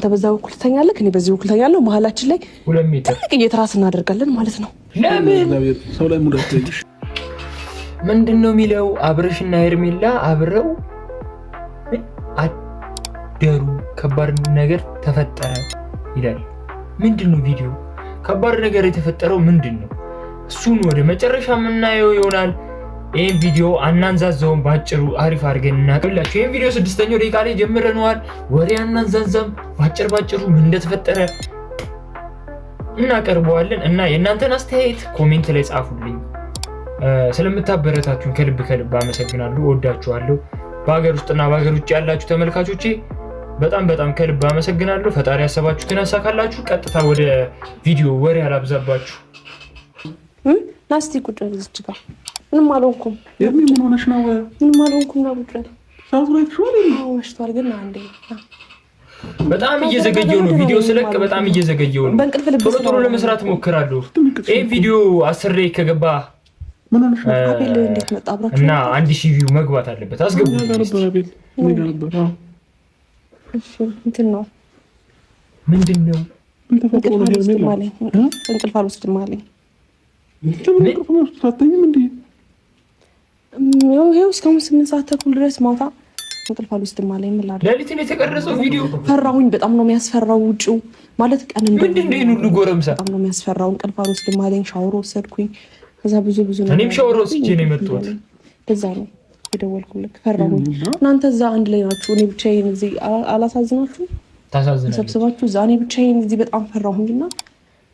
ተበዛ በኩል ተኛለህ፣ እኔ በዚህ በኩል ተኛለሁ። መሀላችን ላይ 2 ሜትር እየተራስ እናደርጋለን ማለት ነው። ለምን ሰው ላይ ሙዳት ልጅ ምንድነው የሚለው? አብርሽና ሄርሜላ አብረው አደሩ፣ ከባድ ነገር ተፈጠረ ይላል። ምንድነው ቪዲዮ? ከባድ ነገር የተፈጠረው ምንድነው? እሱን ወደ መጨረሻ የምናየው ይሆናል። ይሄን ቪዲዮ አናንዛዛውን ባጭሩ አሪፍ አድርገን እናቀርብላችሁ። ይሄን ቪዲዮ 6ኛው ደቂቃ ላይ ጀምረናል። ወሬ አናንዛዛም፣ ባጭሩ ምን እንደተፈጠረ እናቀርበዋለን እና የእናንተን አስተያየት ኮሜንት ላይ ጻፉልኝ። ስለምታበረታችሁን ከልብ አመሰግናለሁ። ወዳችኋለሁ። በሀገር ውስጥና በሀገር ውጭ ያላችሁ ተመልካቾቼ በጣም ከልብ አመሰግናለሁ። ፈጣሪ ያሰባችሁትን ያሳካላችሁ። ቀጥታ ወደ ቪዲዮ፣ ወሬ አላብዛባችሁ። ናስቲ ቁጭ እዚች ጋር ምንም አልሆንኩም። ምን ሆነሽ ነው? ምንም አልሆንኩም ነው ቁጭ ሳውዝ ላይ ትሾል ነው መሽቷል። ግን አንዴ በጣም እየዘገየው ነው ቪዲዮ ስለቅ፣ በጣም እየዘገየው ነው። በእንቅልፍ ልብ ቶሎ ለመስራት ሞክራለሁ። ይሄ ቪዲዮ 10 ላይ ከገባ ምን ሆነሽ ነው? አቤል እንዴት መጣ? አብራችሁ እና 1000 ቪው መግባት አለበት። አስገቡ። አቤል ምን ነበር? እሺ እንትን ነው ምንድነው? እንቅልፍ አልወስድም አለኝ። ሳተኝም እንዴ ይኸው እስካሁን 8 ሰዓት ተኩል ድረስ ማታ እንቅልፍ አልወስድም አለኝ። ምን ላድርግ? ሌሊት ነው የተቀረጸው ቪዲዮ። ፈራሁኝ። በጣም ነው የሚያስፈራው። ውጪው ማለት ቀን ምንድነው? ይሄን ሁሉ ጎረምሳ በጣም ነው የሚያስፈራው። እንቅልፍ አልወስድም አለኝ። ሻወር ወሰድኩኝ። ከዛ ብዙ ነው እኔም ሻወር ወስጄ ነው የመጣሁት። ለዛ ነው የደወልኩልህ። ፈራሁኝ። እናንተ እዛ አንድ ላይ ናችሁ፣ እኔ ብቻዬን እዚህ አላሳዝናችሁ? ታሳዝናለህ። ሰብስባችሁ እዛ እኔ ብቻዬን እዚህ በጣም ፈራሁኝና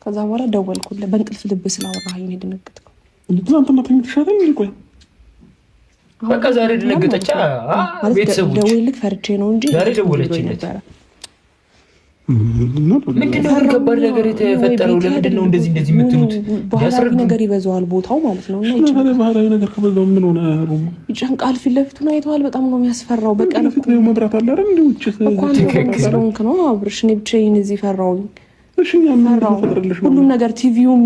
ከዛ በኋላ ደወልኩልህ። በእንቅልፍ ልብ ስላወራኸኝ ነው የደነገጥኩት። ትናንትና ተኝተሻል እንዴ? ቆይ በቃ ዛሬ ደነገጠች። ቤተሰቦች ደውልልህ ፈርቼ ነው እንጂ ዛሬ ደወለችኝ ነበር። ምንድነው ከባድ ነገር የተፈጠረው? ለምንድን ነው እንደዚህ የምትሉት? ባህላዊ ነገር ይበዛዋል ቦታው ማለት ነው። እና ባህላዊ ነገር ከበዛው ምን ሆነ? ይጨንቃል። ፊት ለፊቱን አይተዋል። በጣም ነው የሚያስፈራው። በቀን እኮ መብራት አለ አይደል? እንዴ ውጭ ስለሆንክ ነው አብርሽ። እኔ ብቻዬን እዚህ ፈራሁኝ። እሺ ምን ተፈጥረልሽ ነው? ሁሉም ነገር ቲቪውም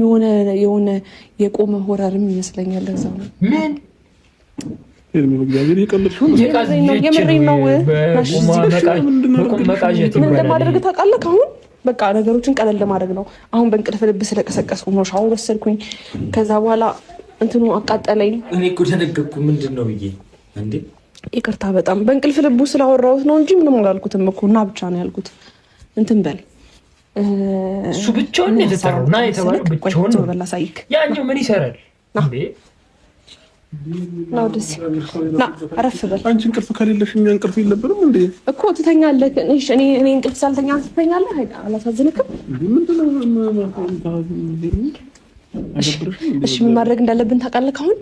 የሆነ የቆመ ሆረርም ይመስለኛል። ለዛ ነው ምን በእግዚአብሔር የቀለድሽው ነው? የምሬን ነው። ምን እንደማደርግ ታውቃለህ? አሁን በቃ ነገሮችን ቀለል ለማድረግ ነው። አሁን በእንቅልፍ ልብ ስለቀሰቀስኩ ነው ሻወር ወሰድኩኝ። ከዛ በኋላ እንትኑ አቃጠለኝ። እኔ እኮ ተነገርኩ። ምንድን ነው ብዬ እንዴ ይቅርታ። በጣም በእንቅልፍ ልቡ ስላወራሁት ነው እንጂ ምንም አላልኩትም እኮ። እና ብቻ ነው ያልኩት። እንትን በል እሱ ብቻውን ነው የተጠራው እና የተባለው ብቻውን ነው። ያኛው ምን ይሰራል እንዴ? ነው ደስ ና አረፍ በል። አንቺ እንቅልፍ ከሌለሽ እኛ እንቅልፍ የለብንም እንዴ? እኮ ትተኛለህ። እኔ እንቅልፍ ሳልተኛ ትተኛለህ። አላሳዝንክም? እሺ ምን ማድረግ እንዳለብን ታውቃለህ? አሁን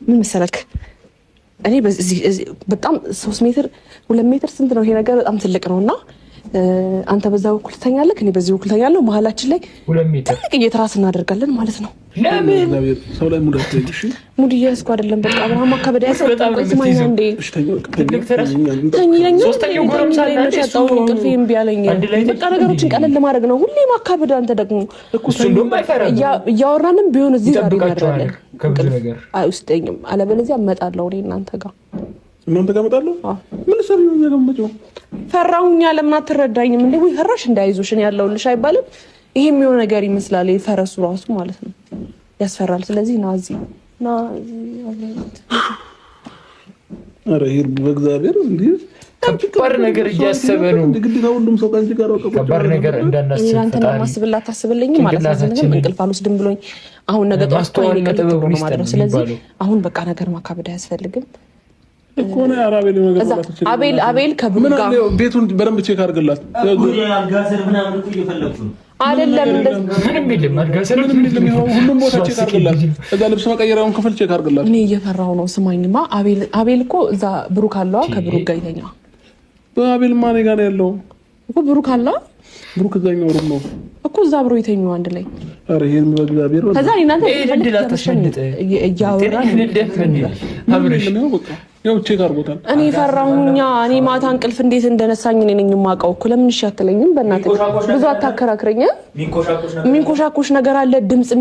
ምን መሰለክ፣ እኔ በዚህ በጣም 3 ሜትር 2 ሜትር ስንት ነው ይሄ ነገር? በጣም ትልቅ ነውና አንተ በዛ በኩል ተኛለህ፣ እኔ በዚህ በኩል ተኛለሁ። መሀላችን ላይ 2 ሜትር እየተራስ እናደርጋለን ማለት ነው። ለምን ሰው ላይ ሙዳት ልጅ ሙድ እያስኩ አይደለም። በቃ አብርሃም አካበደ ያሰው ቆይስማኛ እንዴ ትልቅ ተራስ ተኝለኛ ሶስተኛው ጎረምሳ ያጣው እንቅልፍ እምቢ አለኝ። በቃ ነገሮችን ቀለል ለማድረግ ነው ሁሌ ማካበድ። አንተ ደግሞ እሱ እንደውም አይፈራም። እያወራንም ቢሆን እዚህ ጋር ይመጣል ከብዙ ነገር አይውስደኝም። አለበለዚያ እመጣለሁ እኔ እናንተ ጋር እመጣለሁ። ምን ሰሪ ነው ያገመጨው? ፈራሁኛ። ለምን አትረዳኝም እንዴ? ወይ ፈራሽ እንዳይዞሽ እኔ ያለሁልሽ አይባልም? ይሄም የሆነ ነገር ይመስላል። የፈረሱ ራሱ ማለት ነው ያስፈራል። ስለዚህ ና እዚህ ና። ኧረ ይሄ በእግዚአብሔር እንዴ ከባድ ነገር እያሰበ ነው። ግዴታ ሁሉም ሰው ከአንቺ ጋር ነው። ከባድ ነገር እንዳናስብ አንተ ለማስብላት ታስብልኝም ማለት ነው። እንቅልፍ አልወስድም ብሎኝ አሁን ነገ ጠዋት ነው ማለት ነው። ስለዚህ አሁን በቃ ነገር ማካበድ አያስፈልግም እኮ ነው። አቤል ከብሩ ጋር ቤቱን በደንብ ቼክ አድርግላት። አልጋዘር ምናምን እኮ እየፈለኩ ነው። አይደለም ምንም የለም። አልጋዘር ሁሉም ቦታ ቼክ አድርግላት። እዛ ልብስ መቀየሪያውን ክፍል ቼክ አድርግላት። እኔ እየፈራሁ ነው። ስማኝማ አቤል እኮ እዛ ብሩክ አለዋ። ከብሩክ ጋር ይተኛ። በአቤል ማኔ ጋር ነው ያለው እኮ ብሩክ አለ። ብሩክ እዛኛው ሩም ነው እኮ እዛ አብሮ ይተኙ አንድ ላይ። ኧረ ይሄን በእግዚአብሔር ነው። ከዛ እናንተ አብረሽ ያው ቼክ አድርጎታል። እኔ ፈራሁኛ። እኔ ማታ እንቅልፍ እንዴት እንደነሳኝ እኔ ነኝ የማውቀው እኮ። ለምን እሺ አትለኝም? በእናትህ ብዙ አታከራክረኝ። ሚንኮሻኮሽ ነገር አለ። ድምጽ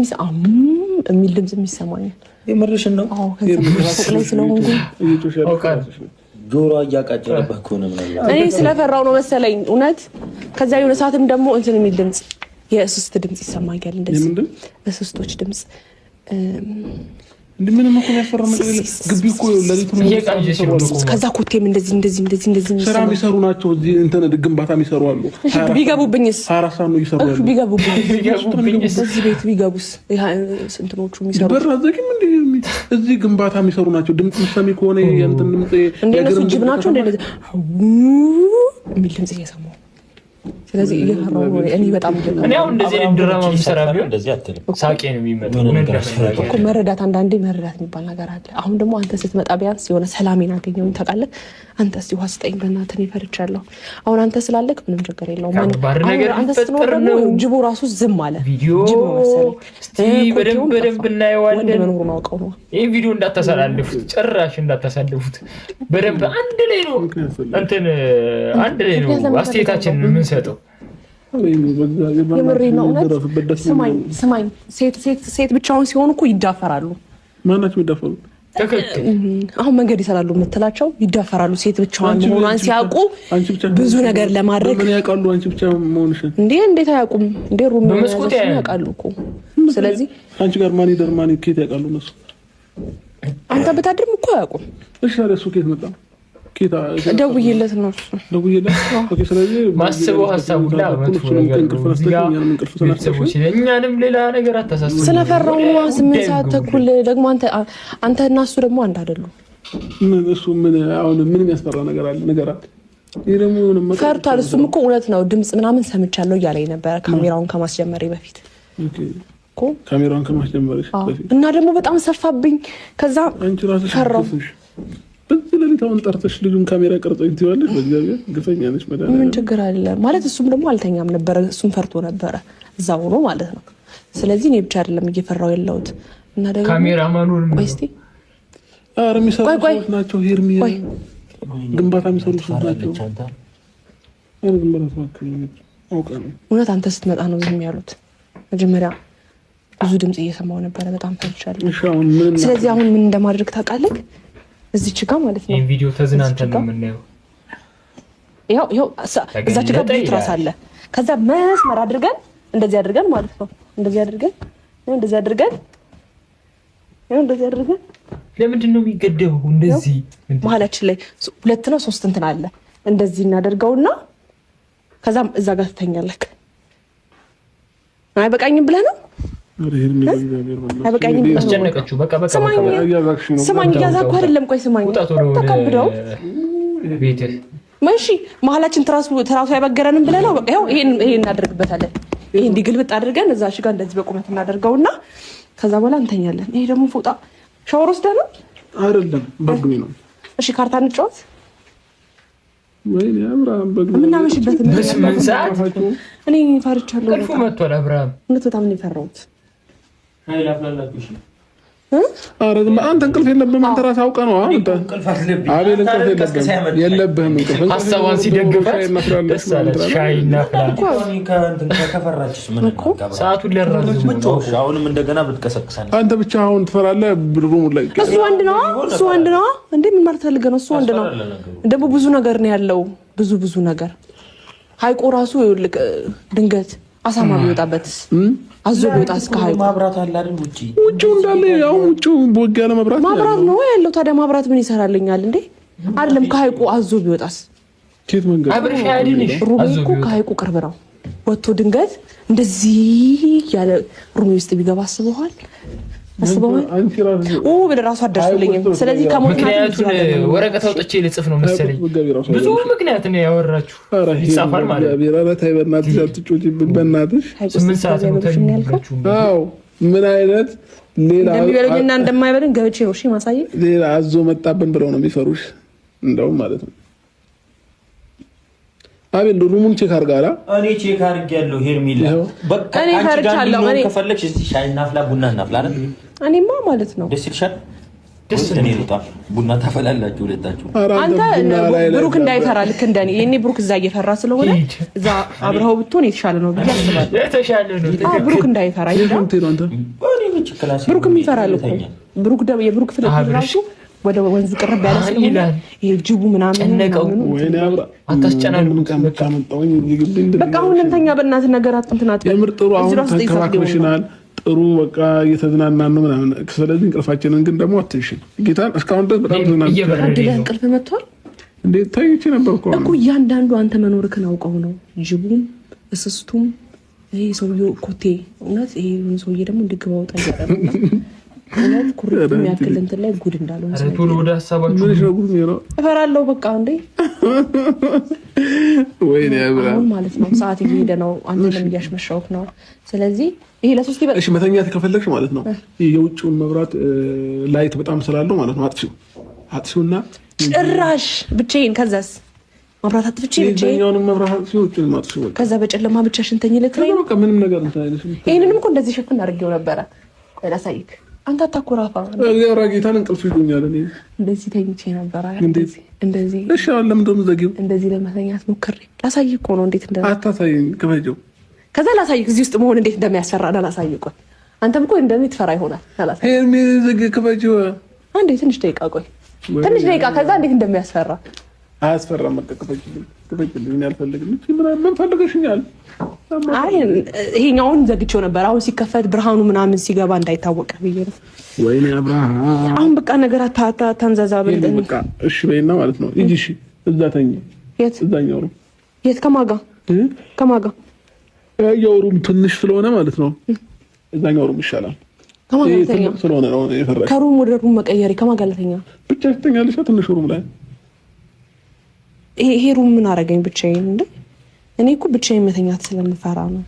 የሚል ድምጽ የሚሰማኝ የምርሽን ነው? አዎ ከዚህ ላይ ስለሆንኩ ጆሮ እያቃጨለበት ከሆነ ምናምን እኔ ስለፈራው ነው መሰለኝ እውነት። ከዛ የሆነ ሰዓትም ደግሞ እንትን የሚል ድምጽ የእስስት ድምጽ ይሰማኛል። እንደዚህ እስስቶች ድምጽ እንደምን ነው የሚያፈራው ነገር የለም። ግቢ እኮ ለሊቱን ከዛ ኮቴም እንደዚህ ስራ የሚሰሩ ናቸው። እዚህ እንትን ግንባታ የሚሰሩ አሉ። ቢገቡብኝስ 24 ሰዓት ነው ይሰራሉ። ቢገቡብኝስ እዚህ ቤት ቢገቡስ እንትኖቹ የሚሰሩ በራዘግም እንዴ እዚህ ግንባታ የሚሰሩ ናቸው። ድምጽ ሰሚ ከሆነ እንትን ድምጽ እንደነሱ ጅብ ናቸው። እንደዚህ የሚል ድምጽ እየሰማሁ ስለዚህ እየፈራሁ ነው እኔ በጣም እኔ አሁን እንደዚህ ድራማ የሚሰራ ቢሆን እንደዚህ አትልም። ሳቄ ነው የሚመጣው እኮ መረዳት አንዳንዴ መረዳት የሚባል ነገር አለ። አሁን ደግሞ አንተ ስትመጣ ቢያንስ የሆነ ሰላሜን አገኘሁኝ ታውቃለህ። አንተ እስቲ ውሃ ስጠኝ በእናትህ እኔ ፈርቻለሁ። አሁን አንተ ስላለክ ምንም ችግር የለውም። አንተ ስትኖር ደግሞ ጅቡ ራሱ ዝም አለ። ጅቡ መሰለኝ እስቲ በደንብ እናየዋለን። ወንድ መኖሩን አውቀው ነው ይሄ ቪዲዮ እንዳታሳልፉት፣ ጭራሽ እንዳታሳልፉት። በደንብ አንድ ላይ ነው እንትን አንድ ላይ ነው አስተያየታችንን የምንሰጠው። የምሬ ነው እውነት። ስማኝ ሴት ብቻውን ሲሆኑ እኮ ይዳፈራሉ። ማናቸው ይዳፈሩ? አሁን መንገድ ይሰራሉ የምትላቸው ይዳፈራሉ። ሴት ብቻዋን መሆኗን ሲያውቁ ብዙ ነገር ለማድረግ ምን ያውቃሉ? አንቺ ብቻ መሆንሽን እንዴት አያውቁም እንዴ? ሩም ያውቃሉ እኮ። ስለዚህ አንቺ ጋር ማን ይደር ማን ከየት ያውቃሉ እነሱ? አንተ ብታድርም እኮ አያውቁም። እሺ አለ እሱ ከየት መጣ? ደውዬለት ነው ደውዬለት። ኦኬ ስለዚህ ማስበው ሀሳቡ ላይ መጥፎ ነገር ቤተሰቦች እኛንም ሌላ ነገር አታሳስቡ። ስለፈራው 8 ሰዓት ተኩል ደግሞ አንተ እና እሱ ደግሞ አንድ አይደሉም። እሱ ምን አሁን ምን የሚያስፈራ ነገር አለ? ነገር አለ ይሄ ደግሞ ምን ፈርቷል። እሱም እኮ እውነት ነው ድምጽ ምናምን ሰምቻለሁ እያለኝ ነበረ ካሜራውን ከማስጀመሬ በፊት እኮ ካሜራውን ከማስጀመርሽ በፊት እና ደግሞ በጣም ሰፋብኝ። ከዛ አንቺ ራስሽ ፈራው በዚህ ለሊት አሁን ጠርተሽ ልጁን ካሜራ ቀርጸኝ ትይዋለሽ። በእግዚአብሔር ግፈኛ ነሽ መዳን ምን ችግር አለ ማለት። እሱም ደግሞ አልተኛም ነበረ። እሱም ፈርቶ ነበረ እዛ ሆኖ ማለት ነው። ስለዚህ እኔ ብቻ አይደለም እየፈራው ያለሁት እና ደግሞ ካሜራማኑን ቆይ እስቲ ኧረ የሚሰሩ ሰዎች ናቸው። ሄርሚ ግንባታ የሚሰሩ ሰዎች ናቸው። ኧረ ግንባታ አውቃ ነው እውነት። አንተ ስትመጣ ነው ዝም ያሉት። መጀመሪያ ብዙ ድምጽ እየሰማሁ ነበረ። በጣም ፈርቻለሁ። ስለዚህ አሁን ምን እንደማድረግ ታውቃለህ? እዚች ጋር ማለት ነው። ይሄን ቪዲዮ ተዝናንተን ነው የምናየው። ይኸው እዛች ጋር ብዙ ትራስ አለ። ከዛ መስመር አድርገን እንደዚህ አድርገን ማለት ነው። እንደዚህ አድርገን ለምንድን ነው የሚገደበው? እንደዚህ መሀላችን ላይ 2 ነው 3 እንትን አለ። እንደዚህ እናደርገውና ከዛም እዛ ጋር ትተኛለህ። አይበቃኝም ብለህ ነው? አስጨነቀችው። በቃ ስማኝ፣ እያዛኩ አይደለም። ቆይ ስማኝ፣ ተቀብደው ቤትህ እሺ፣ መሀላችን ትራሱ አይበገረንም ብለህ ነው? በቃ ይሄን እናደርግበታለን። ይሄ እንዲህ ግልብጥ አድርገን እዛ ጋር እንደዚህ በቁመት እናደርገውና ከዛ በኋላ እንተኛለን። ይሄ ደግሞ ፎጣ ሻወር ወስደህ ነው አይደለም? በግቢ ነው። እሺ፣ ካርታ እንጫወት። ወይኔ አብርሃም በግቢ ምናምሽበት በስምንት ሰዓት እኔ ፈርቻለሁ። ከልፉ መጥቷል አብርሃም። እውነት በጣም ነው የፈራሁት። አንተ እንቅልፍ የለብህም። አንተ ራስህ አውቀህ ነው። አቤል እንቅልፍ የለብህም። ሀሳቧን ሲደግፋት ደስ አላት። ሻይ እናፍላ። ሰዓቱን ሊያራዝሙ አሁንም እንደገና ብትቀሰቅሰን አንተ ብቻ አሁን ትፈራለህ። ሩሙ ላይ እሱ ወንድ ነው እንዴ? ምን ማለት ፈልገህ ነው? እሱ ወንድ ነው ደግሞ ብዙ ነገር ነው ያለው። ብዙ ነገር ሀይቁ ራሱ ድንገት አሳማ ቢወጣበትስ? አዞ ቢወጣስ? ከሀይቁ ማብራት አለ አይደል? ውጪው እንዳለ ያው ውጪው ቦግ ያለ መብራት ነው ያለው። ታዲያ ማብራት ምን ይሰራልኛል እንዴ? አይደለም ከሀይቁ አዞ ቢወጣስ? ኬት መንገድ አብርሽ አይደልሽ? ሩሜ እኮ ከሀይቁ ቅርብ ነው። ወጥቶ ድንገት እንደዚህ ያለ ሩሜ ውስጥ ቢገባ አስበዋል? ብለህ ራሱ አደርሱልኝም። ስለዚህ ምክንያቱን ወረቀት አውጥቼ ልጽፍ ነው መሰለኝ። ብዙ ምክንያት ነው ያወራችሁ። ይጻፋል ማለት ነው። በእናትሽ 8 ሰዓት ነው ተኛልከው። ምን አይነት ሌላ እንደሚበለኝና እንደማይበለኝ ገብቼ ነው እሺ ማሳየት። ሌላ አዞ መጣብን ብለው ነው የሚፈሩሽ እንደውም ማለት ነው። አቤል ሩሙን ቼክ አድርጋላ። እኔ ቼክ አድርጌያለሁ። ሄርሚላ በቃ አንቺ ጋር ነው ከፈለግሽ እዚህ ሻይ እናፍላ፣ ቡና እናፍላ አይደል? እኔማ ማለት ነው ደስ ይልሻል። ደስ እኔ ልጣ ቡና ታፈላላችሁ ሁለታችሁ። አንተ ብሩክ እንዳይፈራ ልክ እንደኔ የኔ ብሩክ እዛ እየፈራ ስለሆነ እዛ አብረው ብትሆን የተሻለ ነው ብዬ አስባለሁ። የተሻለ ነው። ብሩክ እንዳይፈራ ይላል። ብሩክ ይፈራል እኮ ብሩክ የብሩክ ፍልክ ራሱ ወደ ወንዝ ቅርብ ያለ ስለሆነ ይሄ ጅቡ ምናምን በቃ አሁን እንተኛ በእናትህ ነገራት እንትን አጥበን የምር ጥሩ አሁን ተንከባክበሽናል። ጥሩ በቃ እየተዝናናን ነው ምናምን። ስለዚህ እንቅልፋችንን ግን ደግሞ አትንሽን። ጌታን እስካሁን ድረስ በጣም ተዝናናን። እንቅልፍ መጥቷል እንዴ? ታይቼ ነበር እኮ እያንዳንዱ አንተ መኖርክን አውቀው ነው ጅቡም እስስቱም ይሄ ሰውዬው ኮቴ እውነት ይሄ ሰውዬ ደግሞ እንድግባ ወጣ ያደረገ እውነት ኩሪት የሚያክል እንትን ላይ ጉድ እንዳለው ቶሎ ወደ ሀሳባችሁ እፈራለሁ። በቃ እንዴ ወይኔ ያብራ አሁን ማለት ነው ሰዓት እየሄደ ነው። አንተ ለምን እያሽመሻውክ ነው? ስለዚህ ይሄ ለሶስት ይበል። እሺ መተኛት ከፈለግሽ ማለት ነው የውጭውን መብራት ላይት በጣም ስላለው ማለት ነው አጥፊውና ጭራሽ ብቻዬን ከዛስ መብራት አጥፍቼ ብቻዬን መብራት አጥፊው ውጭውን ማጥፊው ከዛ በጨለማ ብቻሽን ተኝ ልትለኝ በቃ ምንም ነገር እንታይልሽ። ይሄንንም እኮ እንደዚህ ሸፍን አድርጌው ነበረ። ቆይ ላሳይክ። አንተ አታኮራፋ። ኧረ ጌታን እንቅልፍ ይሉኛል። እኔ እንደዚህ ተኝቼ ነበረ። እንደዚህ እሺ አሁን ለምን ደም ዘጊው እንደዚህ ለመተኛት ሞክሬ ላሳይክ እኮ ነው። እንዴት እንደ አታሳይኝ ክፈጀው። ከዛ ላሳይክ እዚህ ውስጥ መሆን እንዴት እንደሚያስፈራ ላሳይክ። ቆይ አንተም እኮ እንደምትፈራ ይሆናል። ላሳይክ ሄርሜ ዘጊ ክፈጀው። አንዴ ትንሽ ደቂቃ ቆይ፣ ትንሽ ደቂቃ። ከዛ እንዴት እንደሚያስፈራ አያስፈራም። በቃ ክፈጅልኝ አልፈልግም። ምን ፈልገሽኛል? አይ ይሄኛውን ዘግቼው ነበር። አሁን ሲከፈት ብርሃኑ ምናምን ሲገባ እንዳይታወቅ ብዬ ነው። ወይኔ አብርሃም አሁን በቃ ነገር ታንዛዛ በልጠኝ። በቃ እሺ በይና ማለት ነው። እሺ እዛ ተኝ። የት? እዛኛው ነው። የት? ከማጋ ያው ሩም ትንሽ ስለሆነ ማለት ነው። እዛኛው ሩም ይሻላል። ከማጋ ለተኛ ስለሆነ ነው የፈራሽ። ከሩም ወደ ሩም መቀየሪ። ከማጋ ለተኛ ብቻ ትተኛለሽ ትንሽ ሩም ላይ። ይሄ ሩም ምን አደረገኝ ብቻዬን እንዴ? እኔ እኮ ብቻዬን መተኛት ስለምፈራ ነው።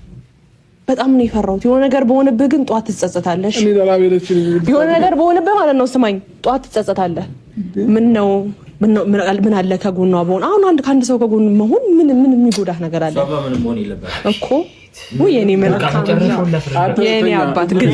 በጣም ነው የፈራሁት። የሆነ ነገር በሆነብህ ግን ጧት ትጸጸታለሽ። የሆነ ነገር በሆነብህ ማለት ነው ስማኝ፣ ጧት ትጸጸታለህ። ምን አለ ከጎኗ በሆን። አሁን ከአንድ ሰው ከጎን መሆን ምን የሚጎዳህ ነገር አለ እኮ? የኔ መልካም የኔ አባት ግን